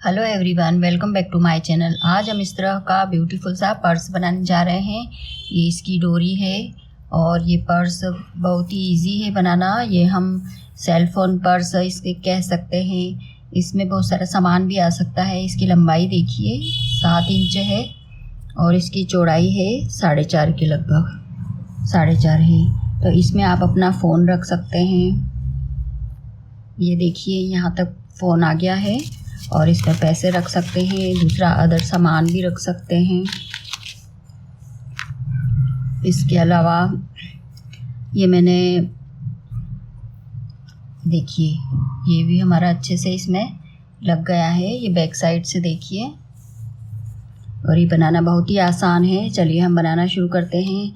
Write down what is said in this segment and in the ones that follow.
Hello everyone, welcome back to my channel. आज हम इस तरह का ब्यूटीफुल सा पर्स बनाने जा रहे हैं। ये इसकी डोरी है और ये पर्स बहुत ही इजी है बनाना। ये हम सेल फोन पर्स इसके कह सकते हैं। इसमें बहुत सारा सामान भी आ सकता है। इसकी लंबाई देखिए 7 इंच है और इसकी चौड़ाई है 4.5 के लगभग 4.5 है। तो इसमें आप अपना फ़ोन रख सकते हैं। ये देखिए यहाँ तक फ़ोन आ गया है और इस पर पैसे रख सकते हैं, दूसरा अदर सामान भी रख सकते हैं। इसके अलावा ये मैंने देखिए ये भी हमारा अच्छे से इसमें लग गया है। ये बैक साइड से देखिए और ये बनाना बहुत ही आसान है। चलिए हम बनाना शुरू करते हैं।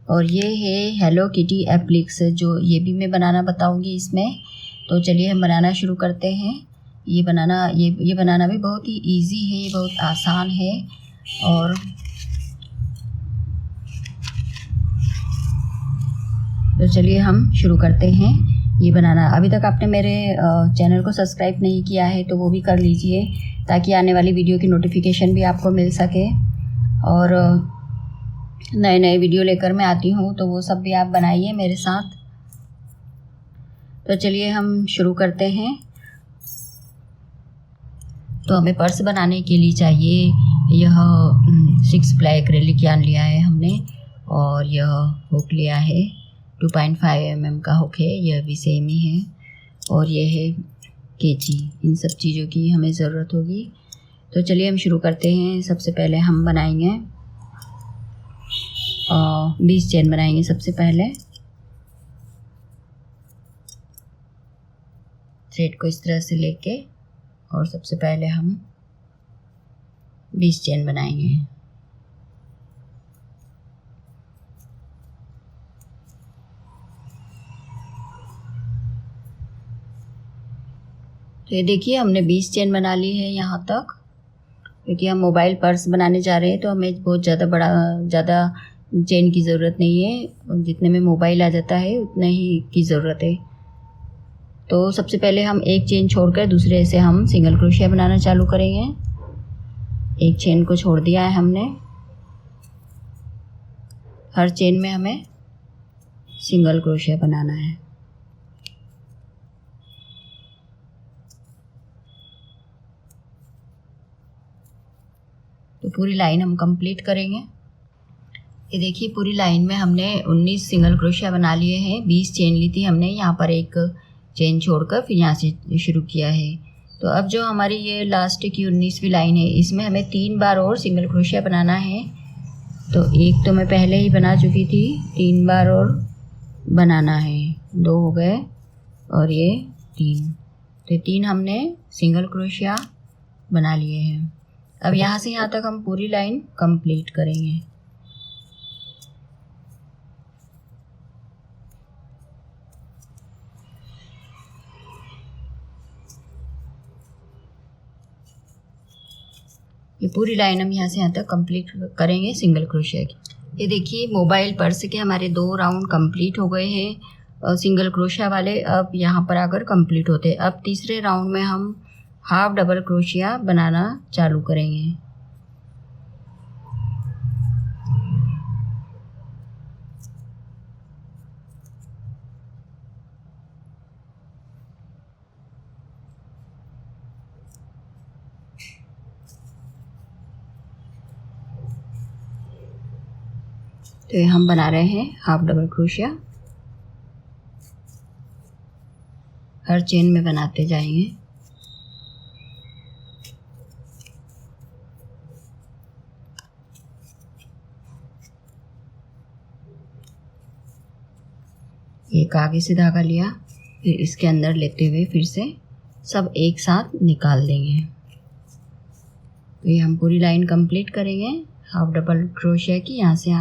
और ये है हेलो किटी एप्लिक्स, जो ये भी मैं बनाना बताऊंगी इसमें। तो चलिए हम बनाना शुरू करते हैं। ये बनाना भी बहुत ही इजी है, ये बहुत आसान है। और तो चलिए हम शुरू करते हैं ये बनाना। अभी तक आपने मेरे चैनल को सब्सक्राइब नहीं किया है तो वो भी कर लीजिए, ताकि आने वाली वीडियो की नोटिफिकेशन भी आपको मिल सके। और नए नए वीडियो लेकर मैं आती हूँ तो वो सब भी आप बनाइए मेरे साथ। तो चलिए हम शुरू करते हैं। तो हमें पर्स बनाने के लिए चाहिए यह 6 प्लाई एक्रेलिक यार्न लिया है हमने, और यह हुक लिया है 2.5 mm का हुक है, यह भी सेम ही है। और यह है कैंची। इन सब चीज़ों की हमें ज़रूरत होगी। तो चलिए हम शुरू करते हैं। सबसे पहले हम बनाएंगे 20 चेन बनाएंगे सबसे पहले। थ्रेड को इस तरह से लेके और सबसे पहले हम 20 चेन बनाएंगे। तो ये देखिए हमने 20 चेन बना ली है यहाँ तक। क्योंकि हम मोबाइल पर्स बनाने जा रहे हैं तो हमें बहुत ज़्यादा चेन की ज़रूरत नहीं है। जितने में मोबाइल आ जाता है उतने ही की ज़रूरत है। तो सबसे पहले हम एक चेन छोड़कर दूसरे से हम सिंगल क्रोशिया बनाना चालू करेंगे। एक चेन को छोड़ दिया है हमने। हर चेन में हमें सिंगल क्रोशिया बनाना है। तो पूरी लाइन हम कंप्लीट करेंगे। ये देखिए पूरी लाइन में हमने 19 सिंगल क्रोशिया बना लिए हैं। 20 चेन ली थी हमने, यहाँ पर एक चेन छोड़कर फिर यहाँ से शुरू किया है। तो अब जो हमारी ये लास्ट की 19वीं लाइन है, इसमें हमें 3 बार और सिंगल क्रोशिया बनाना है। तो एक तो मैं पहले ही बना चुकी थी, 3 बार और बनाना है। 2 हो गए और ये 3। तो 3 हमने सिंगल क्रोशिया बना लिए हैं। अब यहाँ से यहाँ तक हम पूरी लाइन कंप्लीट करेंगे। ये पूरी लाइन हम यहाँ से यहाँ तक कंप्लीट करेंगे सिंगल क्रोशिया की। ये देखिए मोबाइल पर्स के हमारे 2 राउंड कंप्लीट हो गए हैं सिंगल क्रोशिया वाले। अब यहाँ पर आकर कंप्लीट होते हैं। अब तीसरे राउंड में हम हाफ डबल क्रोशिया बनाना चालू करेंगे। तो ये हम बना रहे हैं हाफ डबल क्रोशिया। हर चेन में बनाते जाएंगे। एक आगे से धागा लिया, फिर इसके अंदर लेते हुए फिर से सब एक साथ निकाल देंगे। तो ये हम पूरी लाइन कंप्लीट करेंगे हाफ डबल क्रोशिया की। यहाँ से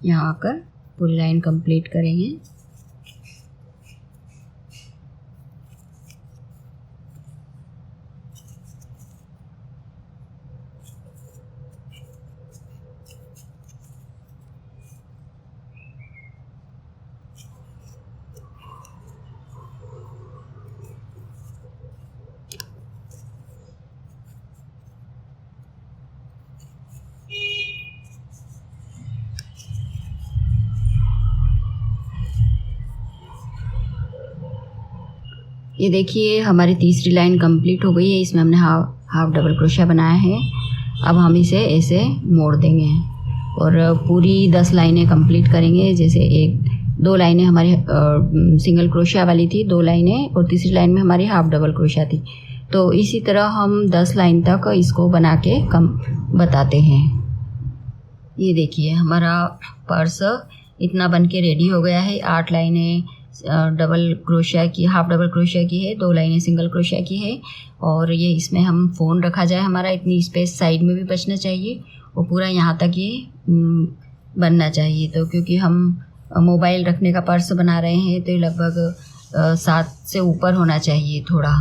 यहाँ आकर पूरी लाइन कंप्लीट करेंगे। ये देखिए हमारी तीसरी लाइन कंप्लीट हो गई है। इसमें हमने हाफ डबल क्रोशिया बनाया है। अब हम इसे ऐसे मोड़ देंगे और पूरी 10 लाइनें कंप्लीट करेंगे। जैसे 2 लाइनें हमारी सिंगल क्रोशिया वाली थी, 2 लाइनें, और तीसरी लाइन में हमारी हाफ डबल क्रोशिया थी। तो इसी तरह हम 10 लाइन तक इसको बना के बताते हैं। ये देखिए हमारा पर्स इतना बन के रेडी हो गया है। 8 लाइनें डबल क्रोशिया की, हाफ डबल क्रोशिया की है, 2 लाइनें सिंगल क्रोशिया की है। और ये इसमें हम फ़ोन रखा जाए, हमारा इतनी स्पेस साइड में भी बचना चाहिए और पूरा यहाँ तक ये बनना चाहिए। तो क्योंकि हम मोबाइल रखने का पर्स बना रहे हैं तो लगभग 7 से ऊपर होना चाहिए थोड़ा।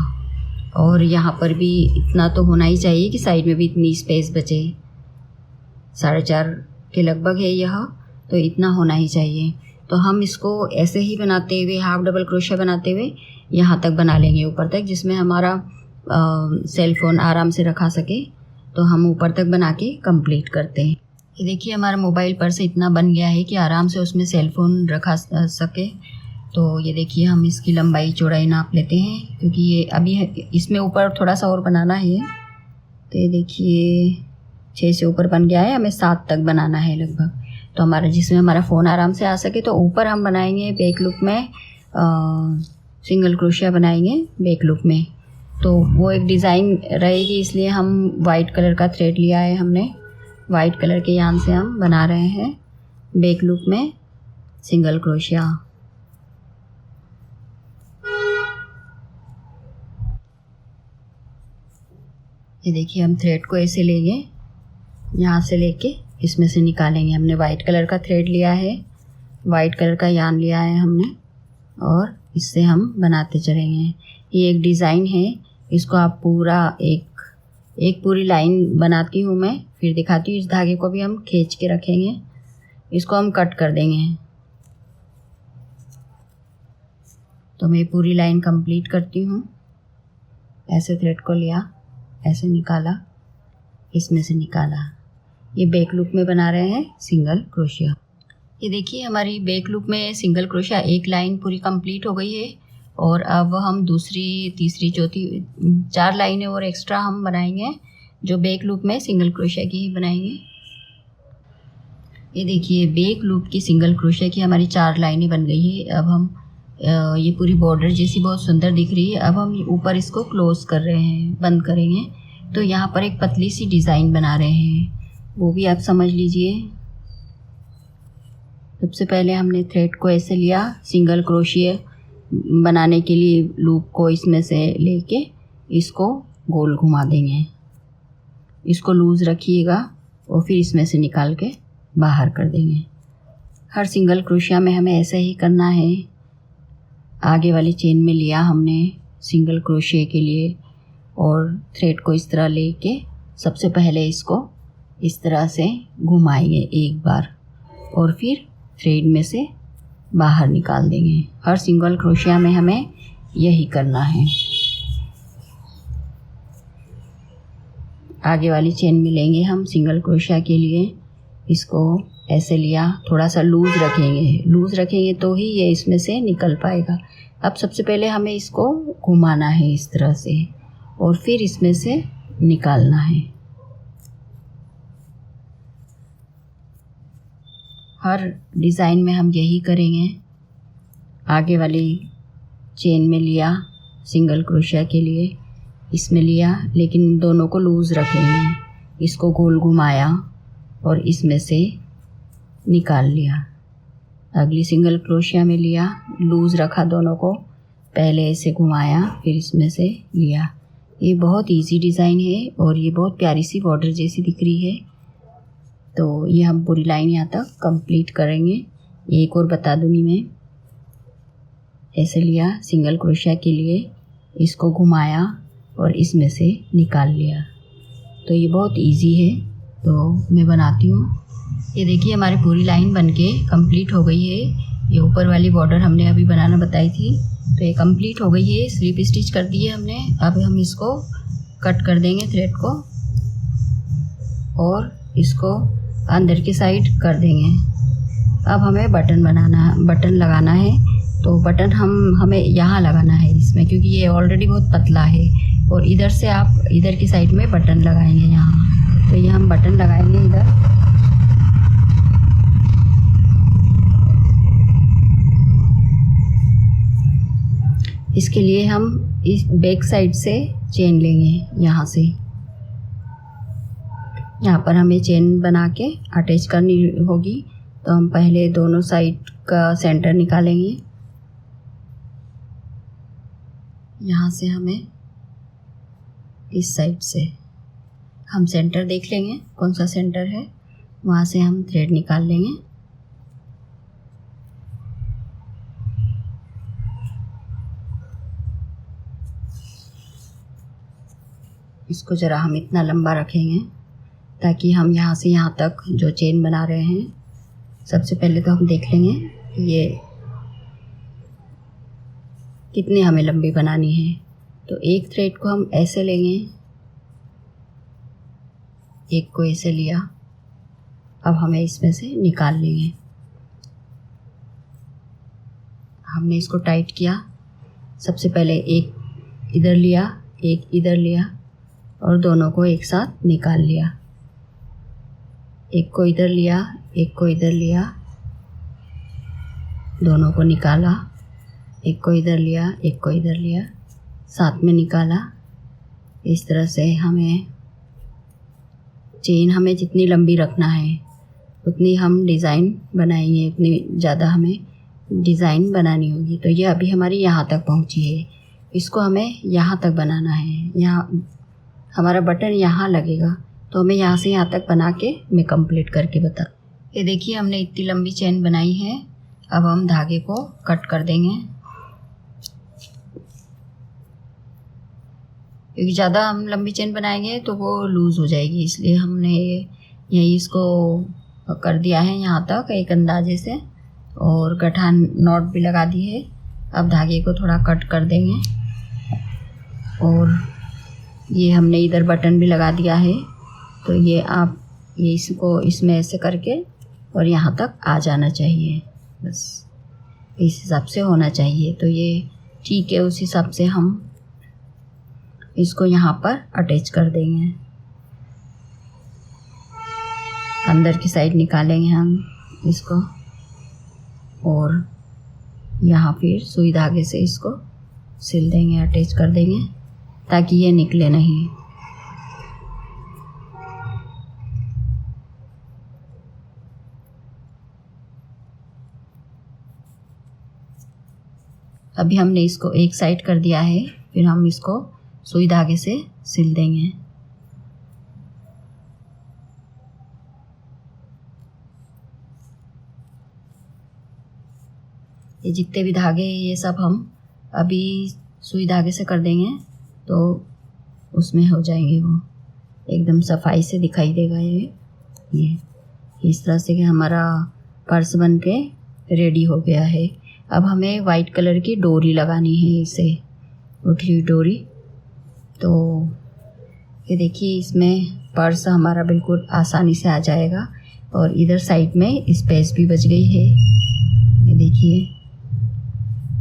और यहाँ पर भी इतना तो होना ही चाहिए कि साइड में भी इतनी स्पेस बचे। 4.5 के लगभग है यह, तो इतना होना ही चाहिए। तो हम इसको ऐसे ही बनाते हुए, हाफ डबल क्रोशिया बनाते हुए यहाँ तक बना लेंगे ऊपर तक, जिसमें हमारा सेल फोन आराम से रखा सके। तो हम ऊपर तक बना के कंप्लीट करते हैं। ये देखिए हमारा मोबाइल पर्स इतना बन गया है कि आराम से उसमें सेल फोन रखा सके। तो ये देखिए हम इसकी लंबाई चौड़ाई नाप लेते हैं, क्योंकि ये अभी इसमें ऊपर थोड़ा सा और बनाना है। तो ये देखिए 6 से ऊपर बन गया है, हमें 7 तक बनाना है लगभग। तो हमारा जिसमें हमारा फ़ोन आराम से आ सके। तो ऊपर हम बनाएंगे बैक लूप में सिंगल क्रोशिया बनाएंगे बैक लूप में। तो वो एक डिज़ाइन रहेगी, इसलिए हम वाइट कलर का थ्रेड लिया है हमने। वाइट कलर के यान से हम बना रहे हैं बैक लूप में सिंगल क्रोशिया। ये देखिए हम थ्रेड को ऐसे लेंगे, यहाँ से लेके इसमें से निकालेंगे। हमने वाइट कलर का थ्रेड लिया है, वाइट कलर का यान लिया है हमने, और इससे हम बनाते चलेंगे। ये एक डिज़ाइन है, इसको आप पूरा एक पूरी लाइन बनाती हूँ मैं, फिर दिखाती हूँ। इस धागे को भी हम खींच के रखेंगे, इसको हम कट कर देंगे। तो मैं पूरी लाइन कंप्लीट करती हूँ। ऐसे थ्रेड को लिया, ऐसे निकाला, इसमें से निकाला। ये बैक लूप में बना रहे हैं सिंगल क्रोशिया। ये देखिए हमारी बैक लूप में सिंगल क्रोशिया एक लाइन पूरी कंप्लीट हो गई है। और अब हम दूसरी, तीसरी, चौथी 4 लाइनें और एक्स्ट्रा हम बनाएंगे, जो बैक लूप में सिंगल क्रोशिया की ही बनाएंगे। ये देखिए बैक लूप की सिंगल क्रोशिया की हमारी 4 लाइनें बन गई है। अब हम ये पूरी बॉर्डर जैसी बहुत सुंदर दिख रही है। अब हम ऊपर इसको क्लोज कर रहे हैं, बंद करेंगे। तो यहाँ पर एक पतली सी डिज़ाइन बना रहे हैं, वो भी आप समझ लीजिए। सबसे पहले हमने थ्रेड को ऐसे लिया, सिंगल क्रोशिया बनाने के लिए लूप को इसमें से लेके इसको गोल घुमा देंगे। इसको लूज़ रखिएगा और फिर इसमें से निकाल के बाहर कर देंगे। हर सिंगल क्रोशिया में हमें ऐसा ही करना है। आगे वाली चेन में लिया हमने सिंगल क्रोशिया के लिए, और थ्रेड को इस तरह लेके सबसे पहले इसको इस तरह से घुमाएंगे एक बार, और फिर थ्रेड में से बाहर निकाल देंगे। हर सिंगल क्रोशिया में हमें यही करना है। आगे वाली चेन में लेंगे हम सिंगल क्रोशिया के लिए, इसको ऐसे लिया, थोड़ा सा लूज़ रखेंगे तो ही ये इसमें से निकल पाएगा। अब सबसे पहले हमें इसको घुमाना है इस तरह से, और फिर इसमें से निकालना है। हर डिज़ाइन में हम यही करेंगे। आगे वाली चेन में लिया सिंगल क्रोशिया के लिए, इसमें लिया, लेकिन दोनों को लूज़ रखेंगे। इसको गोल घुमाया और इसमें से निकाल लिया। अगली सिंगल क्रोशिया में लिया, लूज़ रखा दोनों को, पहले ऐसे घुमाया, फिर इसमें से लिया। ये बहुत इजी डिज़ाइन है और ये बहुत प्यारी सी बॉर्डर जैसी दिख रही है। तो ये हम पूरी लाइन यहाँ तक कंप्लीट करेंगे। एक और बता दूँगी मैं, ऐसे लिया सिंगल क्रोशिया के लिए, इसको घुमाया और इसमें से निकाल लिया। तो ये बहुत इजी है, तो मैं बनाती हूँ। ये देखिए हमारी पूरी लाइन बनके कंप्लीट हो गई है। ये ऊपर वाली बॉर्डर हमने अभी बनाना बताई थी, तो ये कंप्लीट हो गई है। स्लिप स्टिच कर दी है हमने। अब हम इसको कट कर देंगे थ्रेड को, और इसको अंदर की साइड कर देंगे। अब हमें बटन लगाना है। तो बटन हमें यहाँ लगाना है इसमें, क्योंकि ये ऑलरेडी बहुत पतला है। और इधर से आप इधर की साइड में बटन लगाएंगे यहाँ, तो ये हम बटन लगाएंगे इधर। इसके लिए हम इस बैक साइड से चेन लेंगे, यहाँ से यहाँ पर हमें चेन बना के अटैच करनी होगी। तो हम पहले दोनों साइड का सेंटर निकालेंगे। यहाँ से हमें इस साइड से हम सेंटर देख लेंगे कौन सा सेंटर है, वहाँ से हम थ्रेड निकाल लेंगे। इसको ज़रा हम इतना लंबा रखेंगे ताकि हम यहाँ से यहाँ तक जो चेन बना रहे हैं, सबसे पहले तो हम देख लेंगे ये कितनी हमें लंबी बनानी है। तो एक थ्रेड को हम ऐसे लेंगे, एक को ऐसे लिया, अब हमें इसमें से निकाल लेंगे। हमने इसको टाइट किया, सबसे पहले एक इधर लिया, एक इधर लिया और दोनों को एक साथ निकाल लिया। एक को इधर लिया, एक को इधर लिया, दोनों को निकाला। एक को इधर लिया, एक को इधर लिया, साथ में निकाला। इस तरह से हमें चेन हमें जितनी लंबी रखना है उतनी हम डिज़ाइन बनाएंगे, उतनी ज़्यादा हमें डिज़ाइन बनानी होगी। तो ये अभी हमारी यहाँ तक पहुँची है, इसको हमें यहाँ तक बनाना है। यहाँ हमारा बटन यहाँ लगेगा, तो हमें यहाँ से यहाँ तक बना के मैं कंप्लीट करके बता। ये देखिए हमने इतनी लंबी चेन बनाई है। अब हम धागे को कट कर देंगे, क्योंकि ज़्यादा हम लंबी चेन बनाएंगे तो वो लूज़ हो जाएगी, इसलिए हमने यही इसको कर दिया है यहाँ तक एक अंदाजे से, और गठान नॉट भी लगा दी है। अब धागे को थोड़ा कट कर देंगे और ये हमने इधर बटन भी लगा दिया है। तो ये आप ये इसको इसमें ऐसे करके और यहाँ तक आ जाना चाहिए, बस इस हिसाब से होना चाहिए। तो ये ठीक है, उस हिसाब से हम इसको यहाँ पर अटैच कर देंगे। अंदर की साइड निकालेंगे हम इसको और यहाँ फिर सुई धागे से इसको सिल देंगे, अटैच कर देंगे ताकि ये निकले नहीं। अभी हमने इसको एक साइड कर दिया है, फिर हम इसको सुई धागे से सिल देंगे। ये जितने भी धागे ये सब हम अभी सुई धागे से कर देंगे तो उसमें हो जाएंगे, वो एकदम सफाई से दिखाई देगा। ये इस तरह से कि हमारा पर्स बन के रेडी हो गया है। अब हमें वाइट कलर की डोरी लगानी है, इसे उठी हुई डोरी। तो ये देखिए इसमें पर्स हमारा बिल्कुल आसानी से आ जाएगा और इधर साइड में स्पेस भी बच गई है। ये देखिए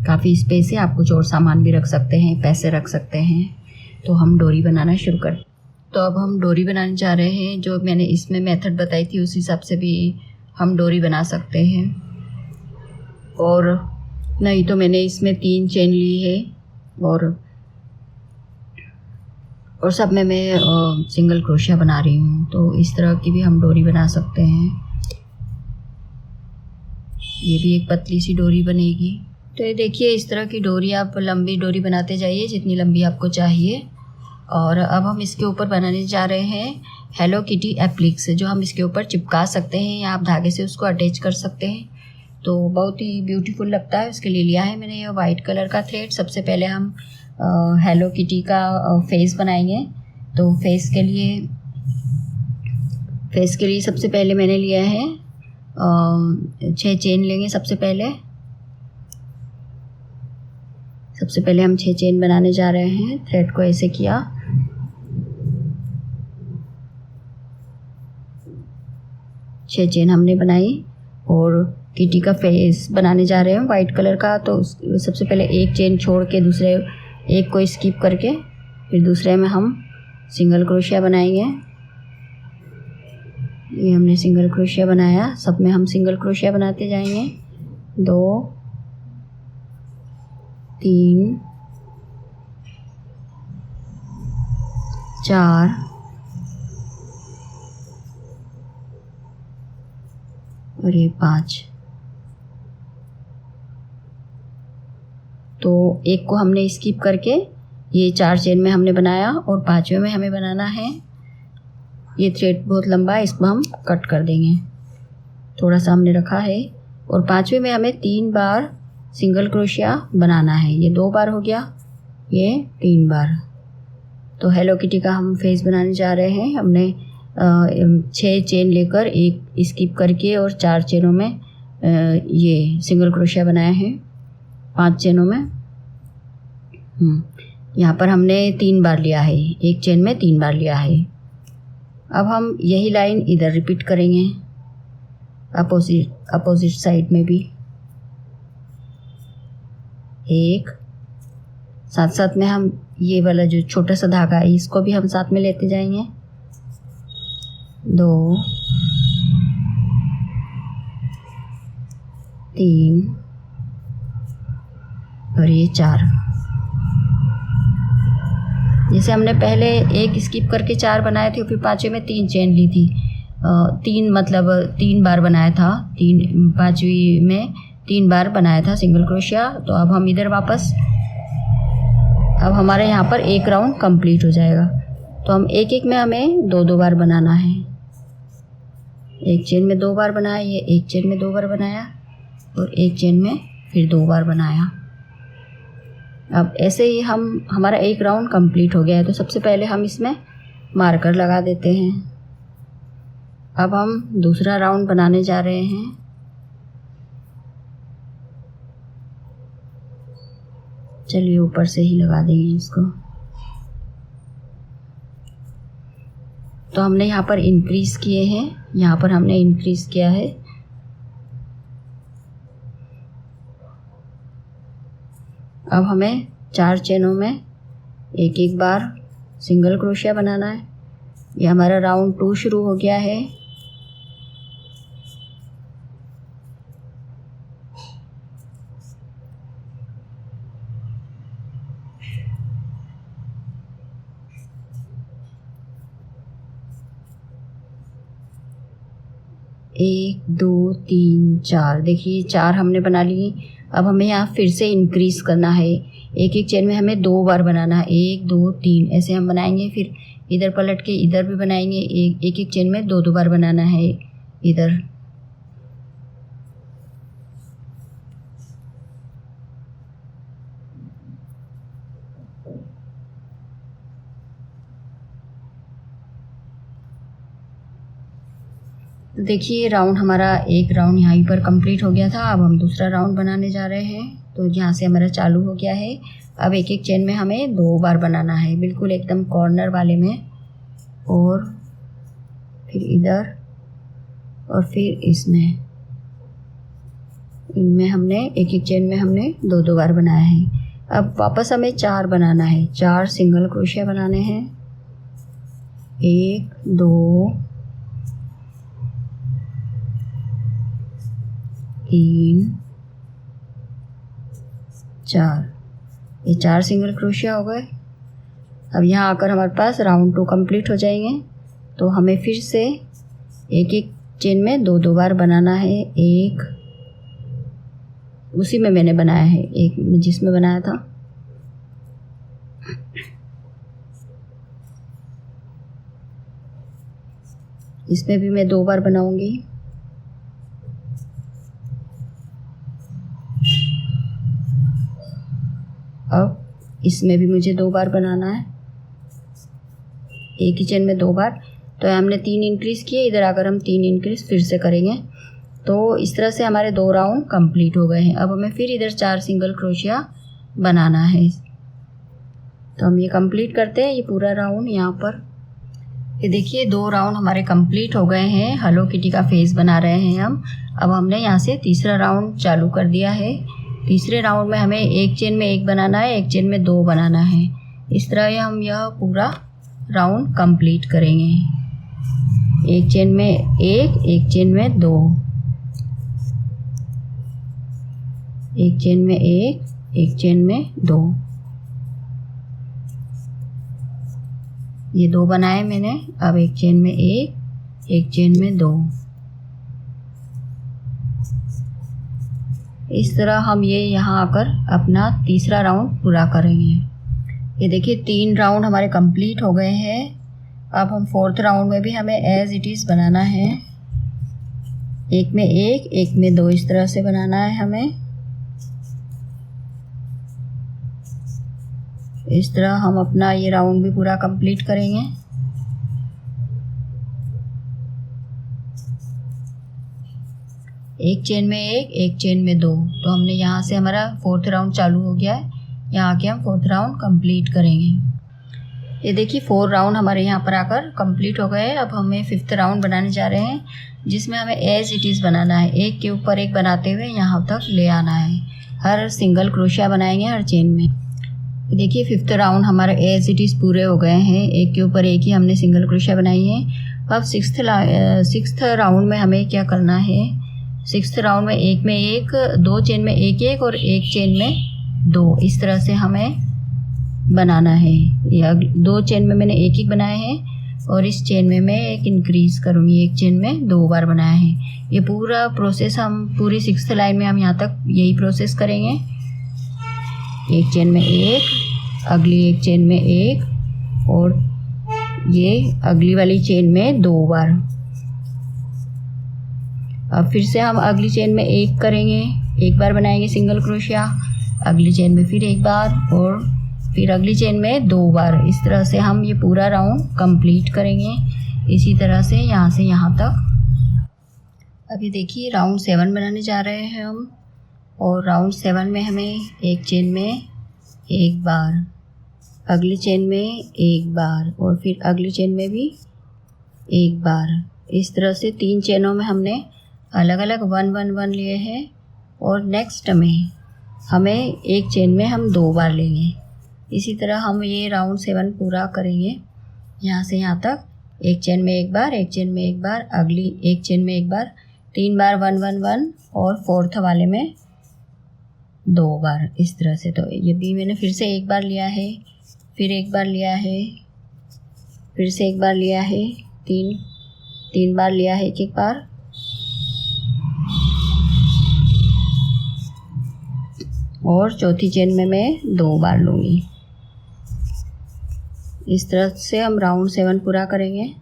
काफ़ी स्पेस है, आप कुछ और सामान भी रख सकते हैं, पैसे रख सकते हैं। तो हम डोरी बनाना शुरू कर। तो अब हम डोरी बनाने जा रहे हैं। जो मैंने इसमें मेथड बताई थी उस हिसाब से भी हम डोरी बना सकते हैं, और नहीं तो मैंने इसमें 3 चेन ली है और सब में मैं सिंगल क्रोशिया बना रही हूँ। तो इस तरह की भी हम डोरी बना सकते हैं। ये भी एक पतली सी डोरी बनेगी। तो ये देखिए इस तरह की डोरी आप लंबी डोरी बनाते जाइए जितनी लंबी आपको चाहिए। और अब हम इसके ऊपर बनाने जा रहे हैं हेलो किटी एप्लिक्स, जो हम इसके ऊपर चिपका सकते हैं या आप धागे से उसको अटैच कर सकते हैं। तो बहुत ही ब्यूटीफुल लगता है। उसके लिए लिया है मैंने ये वाइट कलर का थ्रेड। सबसे पहले हम हेलो किटी का फेस बनाएंगे। तो फेस के लिए सबसे पहले मैंने लिया है 6 चेन लेंगे। सबसे पहले हम 6 चेन बनाने जा रहे हैं। थ्रेड को ऐसे किया, छह चेन हमने बनाई और किटी का फेस बनाने जा रहे हैं वाइट कलर का। तो सबसे पहले एक चेन छोड़ के दूसरे एक को स्किप करके फिर दूसरे में हम सिंगल क्रोशिया बनाएंगे। ये हमने सिंगल क्रोशिया बनाया, सब में हम सिंगल क्रोशिया बनाते जाएंगे। 2 3 4 और ये 5। तो एक को हमने स्किप करके ये 4 चेन में हमने बनाया और 5वें में हमें बनाना है। ये थ्रेड बहुत लंबा है, इसको हम कट कर देंगे, थोड़ा सा हमने रखा है। और 5वें में हमें 3 बार सिंगल क्रोशिया बनाना है। ये 2 बार हो गया, ये 3 बार। तो हेलो किटी का हम फेस बनाने जा रहे हैं। हमने 6 चेन लेकर एक स्किप करके और 4 चेनों में ये सिंगल क्रोशिया बनाया है 5 चेनों में। यहाँ पर हमने 3 बार लिया है, एक चेन में 3 बार लिया है। अब हम यही लाइन इधर रिपीट करेंगे अपोजिट साइड में भी। एक साथ साथ में हम ये वाला जो छोटा सा धागा है इसको भी हम साथ में लेते जाएंगे। 2 3 और ये 4। जैसे हमने पहले एक स्किप करके 4 बनाए थे, फिर 5वें में 3 चेन ली थी। 3 मतलब 3 बार बनाया था, 5वीं में 3 बार बनाया था सिंगल क्रोशिया। तो अब हम इधर वापस, अब हमारे यहाँ पर एक राउंड कंप्लीट हो जाएगा। तो हम एक एक में हमें 2 बार बनाना है। एक चेन में 2 बार बनाया, ये एक चेन में 2 बार बनाया और एक चेन में फिर 2 बार बनाया। अब ऐसे ही हमारा एक राउंड कंप्लीट हो गया है। तो सबसे पहले हम इसमें मार्कर लगा देते हैं। अब हम दूसरा राउंड बनाने जा रहे हैं। चलिए ऊपर से ही लगा देंगे इसको। तो हमने यहाँ पर इंक्रीज किए हैं, यहाँ पर हमने इंक्रीज किया है। अब हमें 4 चेनों में एक एक बार सिंगल क्रोशिया बनाना है। ये हमारा राउंड 2 शुरू हो गया है। एक 2 3 4, देखिए 4 हमने बना लिए। अब हमें यहाँ फिर से इंक्रीज करना है। एक एक चेन में हमें 2 बार बनाना है, 1 2 3 ऐसे हम बनाएंगे। फिर इधर पलट के इधर भी बनाएंगे, एक एक चेन में 2 बार बनाना है इधर। देखिए राउंड हमारा एक राउंड यहाँ पर कंप्लीट हो गया था। अब हम दूसरा राउंड बनाने जा रहे हैं। तो यहाँ से हमारा चालू हो गया है। अब एक एक चेन में हमें 2 बार बनाना है, बिल्कुल एकदम कॉर्नर वाले में, और फिर इधर और फिर इसमें, इनमें हमने एक एक चेन में हमने 2 बार बनाया है। अब वापस हमें 4 बनाना है, 4 सिंगल क्रोशिया बनाने हैं। 1 2 3 4, ये 4 सिंगल क्रोशिया हो गए। अब यहाँ आकर हमारे पास राउंड 2 कंप्लीट हो जाएंगे। तो हमें फिर से एक एक चेन में 2 बार बनाना है। एक उसी में मैंने बनाया है, एक जिसमें बनाया था। इसमें भी मैं 2 बार बनाऊंगी। अब इसमें भी मुझे 2 बार बनाना है, एक ही चेन में 2 बार। तो हमने 3 इंक्रीज़ किए, इधर आकर हम 3 इंक्रीज़ फिर से करेंगे। तो इस तरह से हमारे 2 राउंड कंप्लीट हो गए हैं। अब हमें फिर इधर 4 सिंगल क्रोशिया बनाना है। तो हम ये कंप्लीट करते हैं, ये पूरा राउंड यहाँ पर। ये देखिए 2 राउंड हमारे कंप्लीट हो गए हैं। हेलो किटी का फेस बना रहे हैं हम। अब हमने यहाँ से तीसरा राउंड चालू कर दिया है। तीसरे राउंड में हमें एक चेन में एक बनाना है, एक चेन में 2 बनाना है। इस तरह हम यह पूरा राउंड कंप्लीट करेंगे। एक चेन में एक चेन में 2, एक चेन में एक चेन में 2। ये 2 बनाए मैंने। अब एक चेन में एक चेन में 2। इस तरह हम ये यहाँ आकर अपना तीसरा राउंड पूरा करेंगे। ये देखिए 3 राउंड हमारे कंप्लीट हो गए हैं। अब हम 4th राउंड में भी हमें एज इट इज़ बनाना है। एक में एक में 2 इस तरह से बनाना है हमें। इस तरह हम अपना ये राउंड भी पूरा कंप्लीट करेंगे। एक चेन में एक चेन में 2। तो हमने यहाँ से हमारा 4th राउंड चालू हो गया है। यहाँ आके हम 4th राउंड कंप्लीट करेंगे। ये देखिए 4 राउंड हमारे यहाँ पर आकर कंप्लीट हो गए। अब हमें 5th राउंड बनाने जा रहे हैं, जिसमें हमें एज इट इज़ बनाना है। एक के ऊपर एक बनाते हुए यहाँ तक ले आना है। हर सिंगल क्रोशिया बनाएंगे हर चेन में। देखिए 5th राउंड हमारे एज इट इज़ पूरे हो गए हैं। एक के ऊपर एक ही हमने सिंगल क्रोशिया बनाई है। अब 6th राउंड में हमें क्या करना है। 6th राउंड में एक में एक, 2 चेन में एक और एक चेन में 2 इस तरह से हमें बनाना है। या 2 चेन में मैंने एक बनाए हैं और इस चेन में मैं एक इंक्रीज़ करूँगी। एक चेन में 2 बार बनाया है। ये पूरा प्रोसेस हम पूरी 6th लाइन में हम यहाँ तक यही प्रोसेस करेंगे। एक चेन में एक, अगली एक चेन में एक और ये अगली वाली चेन में 2 बार। अब फिर से हम अगली चेन में एक करेंगे, एक बार बनाएंगे सिंगल क्रोशिया। अगली चेन में फिर एक बार और फिर अगली चेन में 2 बार। इस तरह से हम ये पूरा राउंड कंप्लीट करेंगे। इसी तरह से यहाँ तक। अभी देखिए राउंड 7 बनाने जा रहे हैं हम। और राउंड 7 में हमें एक चेन में एक बार, अगली चेन में एक बार और फिर अगली चेन में भी एक बार। इस तरह से 3 चेनों में हमने अलग अलग 1 1 1 लिए हैं। और नेक्स्ट में हमें एक चेन में हम 2 बार लेंगे। इसी तरह हम ये राउंड 7 पूरा करेंगे। यहाँ से यहाँ तक एक चेन में एक बार, एक चेन में एक बार, अगली एक चेन में एक बार, 3 बार 1 1 1 और 4th वाले में 2 बार। इस तरह से तो ये भी मैंने फिर से एक बार लिया है, फिर एक बार लिया है, फिर से एक बार लिया है, 3 बार लिया है एक बार। और चौथी चेन में मैं 2 बार लूँगी। इस तरह से हम राउंड 7 पूरा करेंगे।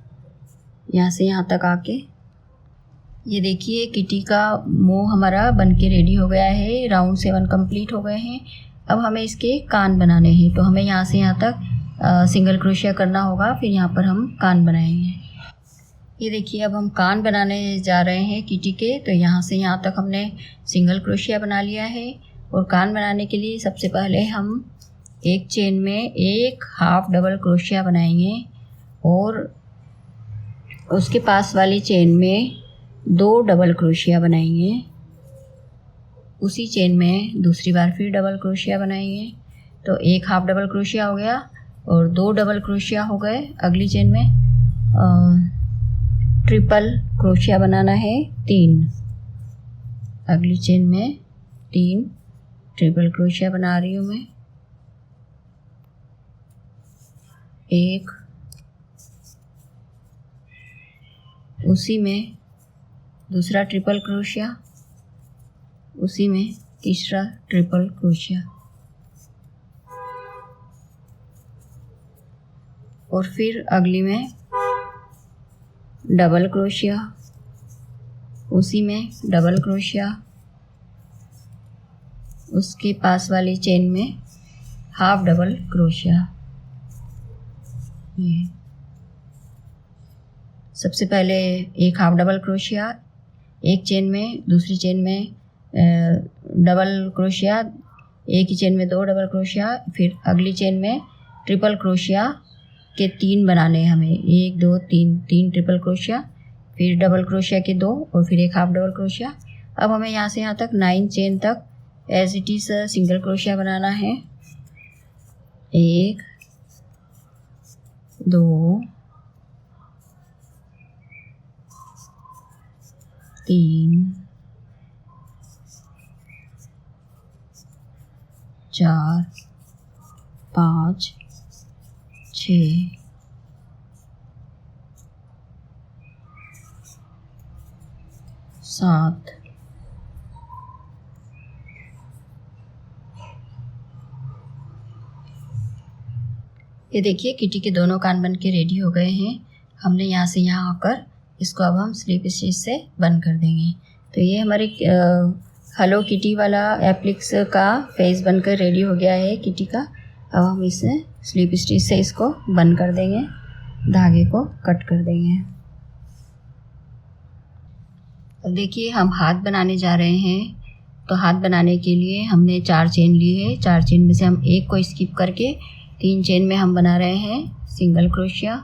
यहाँ से यहाँ तक आके ये देखिए किटी का मुंह हमारा बनके रेडी हो गया है। राउंड 7 कंप्लीट हो गए हैं। अब हमें इसके कान बनाने हैं। तो हमें यहाँ से यहाँ तक सिंगल क्रोशिया करना होगा, फिर यहाँ पर हम कान बनाएंगे। ये देखिए अब हम कान बनाने जा रहे हैं किटी के। तो यहाँ से यहाँ तक हमने सिंगल क्रोशिया बना लिया है। और कान बनाने के लिए सबसे पहले हम एक चेन में एक हाफ डबल क्रोशिया बनाएंगे और उसके पास वाली चेन में 2 डबल क्रोशिया बनाएंगे। उसी चेन में दूसरी बार फिर डबल क्रोशिया बनाएंगे। तो एक हाफ डबल क्रोशिया हो गया और 2 डबल क्रोशिया हो गए। अगली चेन में ट्रिपल क्रोशिया बनाना है 3। अगली चेन में 3 ट्रिपल क्रोशिया बना रही हूँ मैं। 1, उसी में दूसरा ट्रिपल क्रोशिया, उसी में तीसरा ट्रिपल क्रोशिया और फिर अगली में डबल क्रोशिया, उसी में डबल क्रोशिया, उसके पास वाली चेन में हाफ डबल क्रोशिया। ये सबसे पहले एक हाफ डबल क्रोशिया, एक चेन में, दूसरी चेन में डबल क्रोशिया, एक ही चेन में 2 डबल क्रोशिया, फिर अगली चेन में ट्रिपल क्रोशिया के 3 बनाने हैं हमें, 1 2 3, 3 ट्रिपल क्रोशिया, फिर डबल क्रोशिया के 2 और फिर एक हाफ डबल क्रोशिया। अब हमें यहाँ से यहाँ तक 9 चेन तक as it is single crochet बनाना है। 1 2 3 4 5 6 7 ये देखिए किटी के दोनों कान बन के रेडी हो गए हैं। हमने यहाँ से यहाँ आकर इसको अब हम स्लिप स्टिच से बंद कर देंगे। तो ये हमारे हेलो किटी वाला एप्लिक्स का फेस बनकर रेडी हो गया है किटी का। अब हम इसे स्लिप स्टिच से इसको बंद कर देंगे, धागे को कट कर देंगे। अब देखिए हम हाथ बनाने जा रहे हैं। तो हाथ बनाने के लिए हमने 4 चेन ली है। 4 चेन में से हम एक को स्किप करके 3 चेन में हम बना रहे हैं सिंगल क्रोशिया।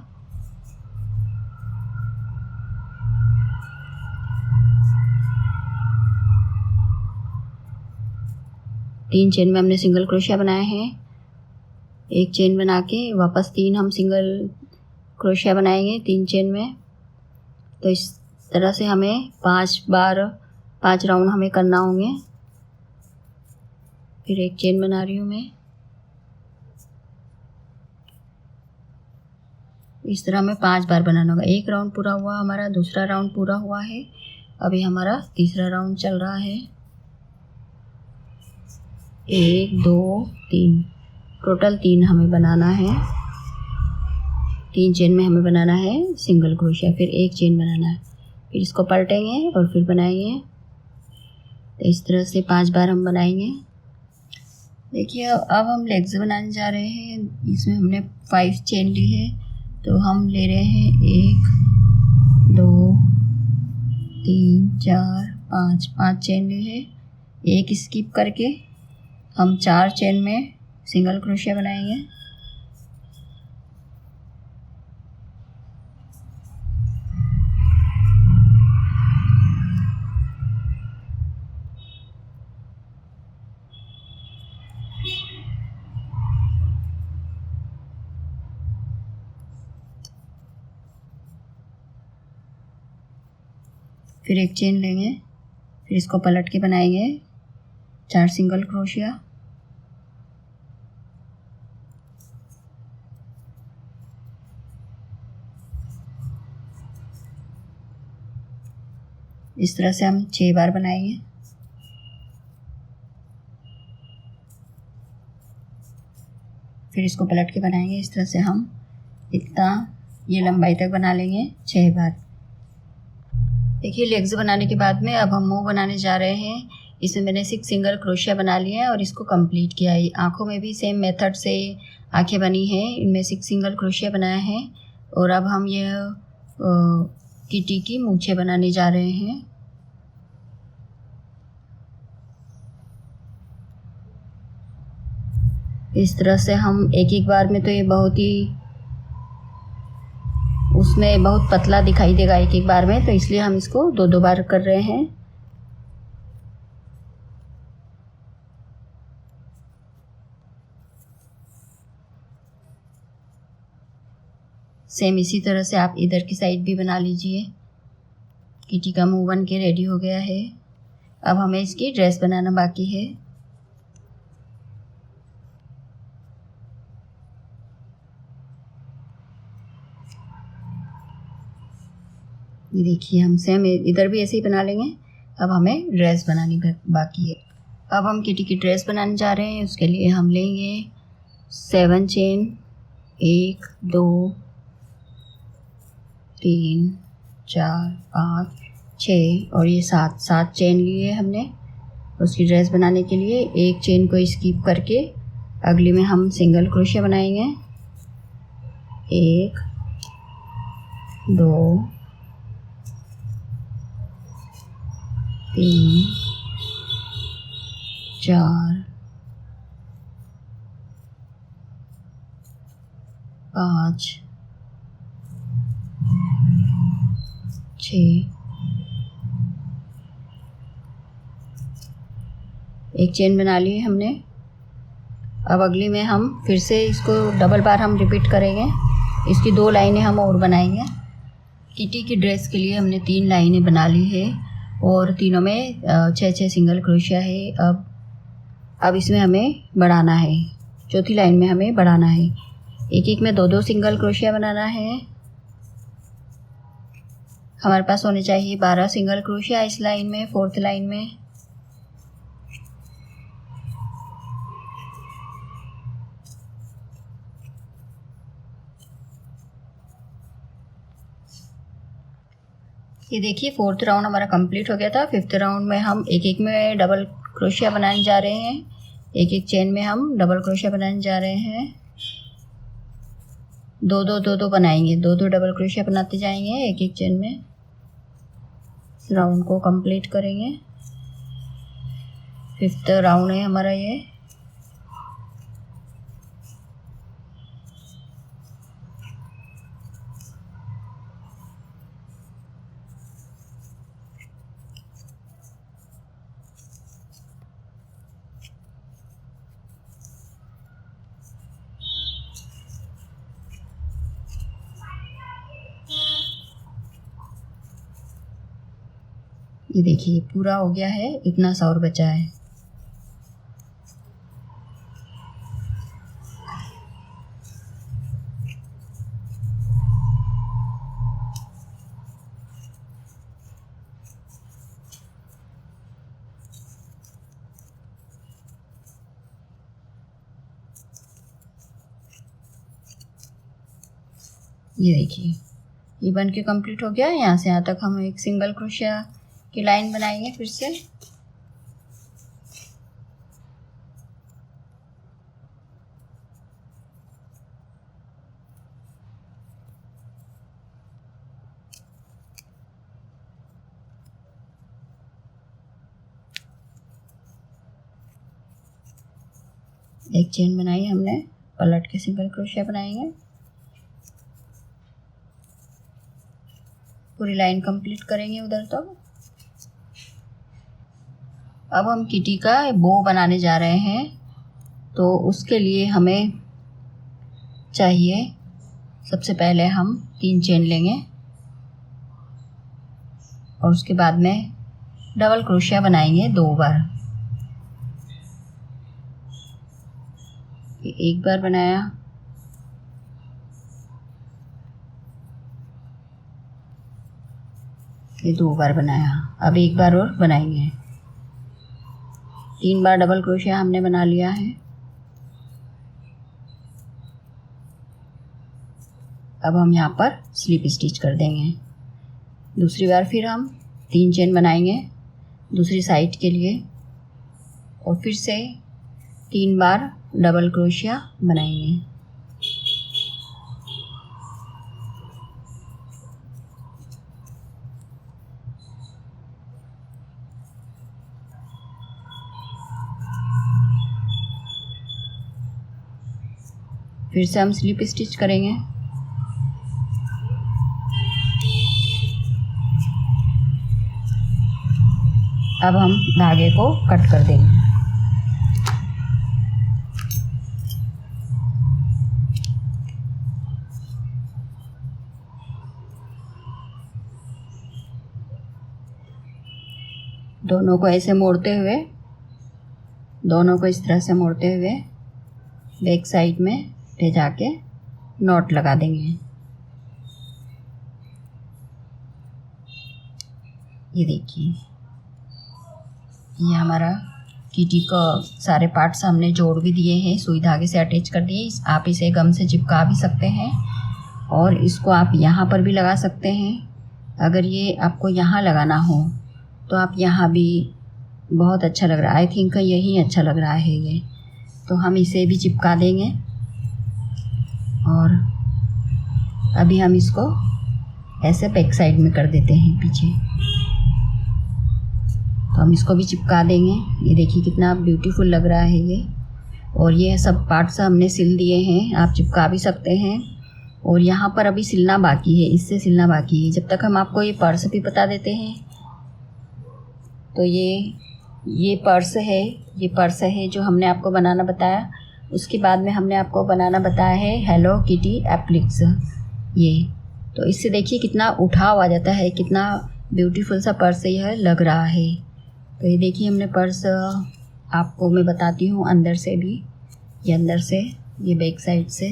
तीन चेन में हमने सिंगल क्रोशिया बनाए हैं। एक चेन बना के वापस 3 हम सिंगल क्रोशिया बनाएंगे 3 चेन में। तो इस तरह से हमें 5 बार 5 राउंड हमें करना होंगे। फिर एक चेन बना रही हूँ मैं। इस तरह हमें 5 बार बनाना होगा। एक राउंड पूरा हुआ हमारा, दूसरा राउंड पूरा हुआ है, अभी हमारा तीसरा राउंड चल रहा है। 1 2 3 टोटल 3 हमें बनाना है। 3 चेन में हमें बनाना है सिंगल क्रोशिया, फिर एक चेन बनाना है, फिर इसको पलटेंगे और फिर बनाएंगे। तो इस तरह से 5 बार हम बनाएंगे। देखिए अब हम लेग्स बनाने जा रहे हैं। इसमें हमने 5 चेन ली है। तो हम ले रहे हैं 1 2 3 4 5 चेन ली है। एक स्किप करके हम 4 चेन में सिंगल क्रोशिया बनाएंगे। फिर एक चेन लेंगे, फिर इसको पलट के बनाएंगे 4 सिंगल क्रोशिया। इस तरह से हम 6 बार बनाएंगे। फिर इसको पलट के बनाएंगे। इस तरह से हम इतना ये लंबाई तक बना लेंगे 6 बार। देखिए लेग्स बनाने के बाद में अब हम मुंह बनाने जा रहे हैं। इसमें मैंने 6 सिंगल क्रोशिया बना लिए हैं और इसको कंप्लीट किया है। आँखों में भी सेम मेथड से आँखें बनी हैं। इनमें 6 सिंगल क्रोशिया बनाया है। और अब हम ये किटी की मूंछें बनाने जा रहे हैं। इस तरह से हम एक बार में, तो ये बहुत ही उसमें बहुत पतला दिखाई देगा एक बार में, तो इसलिए हम इसको 2 बार कर रहे हैं। सेम इसी तरह से आप इधर की साइड भी बना लीजिए। किटी का मुंह बन के रेडी हो गया है। अब हमें इसकी ड्रेस बनाना बाकी है। ये देखिए हम सेम इधर भी ऐसे ही बना लेंगे। अब हमें ड्रेस बनानी बाकी है। अब हम किटी की ड्रेस बनाने जा रहे हैं। उसके लिए हम लेंगे 7 चेन, 1 2 3 4 5 6 और ये 7 चेन लिए हमने उसकी ड्रेस बनाने के लिए। एक चेन को स्किप करके अगली में हम सिंगल क्रोशिया बनाएंगे। 1 2 3 4 5 6 एक चेन बना ली है हमने। अब अगली में हम फिर से इसको डबल बार हम रिपीट करेंगे। इसकी 2 लाइनें हम और बनाएंगे। किटी की ड्रेस के लिए हमने 3 लाइनें बना ली है और तीनों में 6-6 सिंगल क्रोशिया है। अब इसमें हमें बढ़ाना है, चौथी लाइन में हमें बढ़ाना है। एक में 2-2 सिंगल क्रोशिया बनाना है। हमारे पास होने चाहिए 12 सिंगल क्रोशिया इस लाइन में, 4th लाइन में। ये देखिए 4th राउंड हमारा कंप्लीट हो गया था। 5th राउंड में हम एक में डबल क्रोशिया बनाने जा रहे हैं। एक चेन में हम डबल क्रोशिया बनाने जा रहे हैं। 2-2 बनाएंगे, 2-2 डबल क्रोशिया बनाते जाएंगे एक चेन में। राउंड को कंप्लीट करेंगे। 5th राउंड है हमारा ये। ये देखिए पूरा हो गया है, इतना सा और बचा है। ये देखिए ये बन के कंप्लीट हो गया है। यहाँ से यहाँ तक हम एक सिंगल क्रोशिया की लाइन बनाएंगे फिर से। एक चेन बनाई हमने, पलट के सिंगल क्रोशिया बनाएंगे। पूरी लाइन कंप्लीट करेंगे उधर तक। अब हम किटी का बो बनाने जा रहे हैं, तो उसके लिए हमें चाहिए, सबसे पहले हम 3 चेन लेंगे और उसके बाद में डबल क्रोशिया बनाएंगे 2 बार। एक बार बनाया, ये 2 बार बनाया। अब एक बार और बनाएंगे। 3 बार डबल क्रोशिया हमने बना लिया है। अब हम यहाँ पर स्लिप स्टिच कर देंगे। दूसरी बार फिर हम 3 चेन बनाएंगे दूसरी साइड के लिए और फिर से 3 बार डबल क्रोशिया बनाएंगे। फिर से हम स्लिप स्टिच करेंगे। अब हम धागे को कट कर देंगे। दोनों को ऐसे मोड़ते हुए, दोनों को इस तरह से मोड़ते हुए बैक साइड में ले जाके नॉट लगा देंगे। ये देखिए ये हमारा किटी का सारे पार्ट्स हमने जोड़ भी दिए हैं, सुई धागे से अटैच कर दिए। आप इसे गम से चिपका भी सकते हैं और इसको आप यहाँ पर भी लगा सकते हैं। अगर ये आपको यहाँ लगाना हो तो आप यहाँ भी, बहुत अच्छा लग रहा है। आई थिंक यही अच्छा लग रहा है ये, तो हम इसे भी चिपका देंगे। और अभी हम इसको ऐसे बैक साइड में कर देते हैं पीछे, तो हम इसको भी चिपका देंगे। ये देखिए कितना ब्यूटीफुल लग रहा है ये। और ये सब पार्ट्स हमने सिल दिए हैं, आप चिपका भी सकते हैं। और यहाँ पर अभी सिलना बाकी है, इससे सिलना बाकी है। जब तक हम आपको ये पर्स भी बता देते हैं। तो ये पर्स है, ये पर्स है जो हमने आपको बनाना बताया। उसके बाद में हमने आपको बनाना बताया है हेलो किटी एप्लिक्स। ये तो इससे देखिए कितना उठाव आ जाता है, कितना ब्यूटीफुल सा पर्स यह लग रहा है। तो ये देखिए हमने पर्स आपको मैं बताती हूँ अंदर से भी, ये अंदर से, ये बैक साइड से,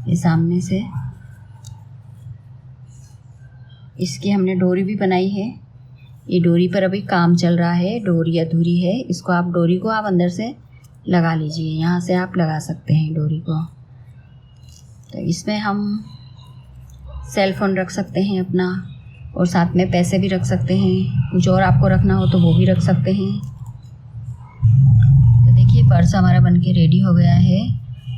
ये सामने से। इसकी हमने डोरी भी बनाई है। ये डोरी पर अभी काम चल रहा है, डोरी अधूरी है। इसको आप डोरी को आप अंदर से लगा लीजिए, यहाँ से आप लगा सकते हैं डोरी को। तो इसमें हम सेल फोन रख सकते हैं अपना, और साथ में पैसे भी रख सकते हैं। कुछ और आपको रखना हो तो वो भी रख सकते हैं। तो देखिए पर्स हमारा बनके रेडी हो गया है,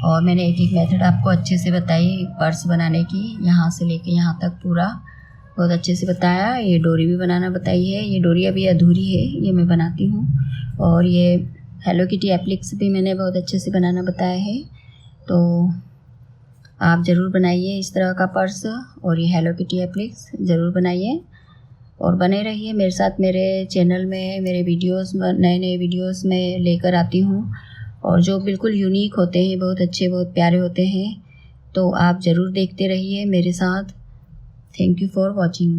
और मैंने एक एक मेथड आपको अच्छे से बताई पर्स बनाने की, यहाँ से लेके यहाँ तक पूरा बहुत अच्छे से बताया। ये डोरी भी बनाना बताई है। ये डोरी अभी अधूरी है, ये मैं बनाती हूँ। और ये हेलो किटी एप्लिक्स भी मैंने बहुत अच्छे से बनाना बताया है। तो आप ज़रूर बनाइए इस तरह का पर्स, और ये हेलो किटी एप्लिक्स ज़रूर बनाइए और बने रहिए मेरे साथ। मेरे चैनल में मेरे वीडियोस, नए नए वीडियोस में लेकर आती हूँ, और जो बिल्कुल यूनिक होते हैं, बहुत अच्छे, बहुत प्यारे होते हैं। तो आप ज़रूर देखते रहिए मेरे साथ। Thank you for watching.